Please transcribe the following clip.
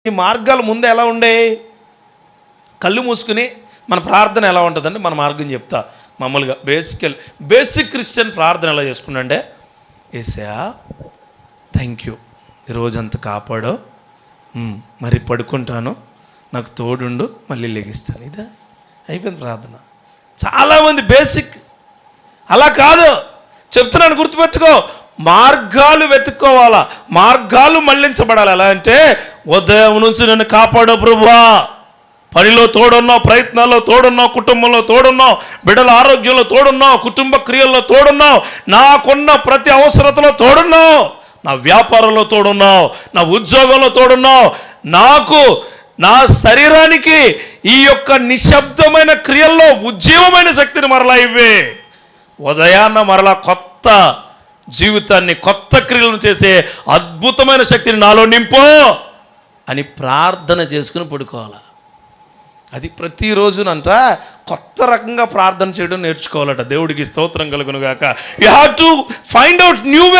ఈ మార్గాలు ముందు ఎలా ఉండే? కళ్ళు మూసుకుని మన ప్రార్థన ఎలా ఉంటుందంటే, మన మార్గం చెప్తా మామూలుగా బేసిక్ క్రిస్టియన్ ప్రార్థన ఎలా చేసుకున్నాంటే, యేసయ్యా థ్యాంక్ యూ, ఈరోజంతా కాపాడో, మరి పడుకుంటాను, నాకు తోడుండు, మళ్ళీ లెగిస్తాను. ఇదా అయిపోయింది ప్రార్థన. చాలామంది బేసిక్ అలా కాదు. చెప్తున్నాను, గుర్తుపెట్టుకో. మార్గాలు వెతుక్కోవాలా, మార్గాలు మళ్ళించబడాలి. ఎలా అంటే, ఉదయం నుంచి నన్ను కాపాడో ప్రభువా, పనిలో తోడున్నావు, ప్రయత్నాల్లో తోడున్నావు, కుటుంబంలో తోడున్నావు, బిడ్డల ఆరోగ్యంలో తోడున్నావు, కుటుంబ క్రియల్లో తోడున్నావు, నాకున్న ప్రతి అవసరతలో తోడున్నావు, నా వ్యాపారంలో తోడున్నావు, నా ఉద్యోగంలో తోడున్నావు, నాకు నా శరీరానికి ఈ యొక్క నిశ్శబ్దమైన క్రియల్లో ఉజ్జీవమైన శక్తిని మరలా ఇవ్వే, ఉదయాన్న మరలా కొత్త జీవితాన్ని, కొత్త క్రియలను చేసే అద్భుతమైన శక్తిని నాలో నింపో అని ప్రార్థన చేసుకుని పడుకోవాలి. అది ప్రతిరోజునంట కొత్త రకంగా ప్రార్థన చేయడం నేర్చుకోవాలట. దేవుడికి స్తోత్రం కలుగును గాక. You have to find out new way.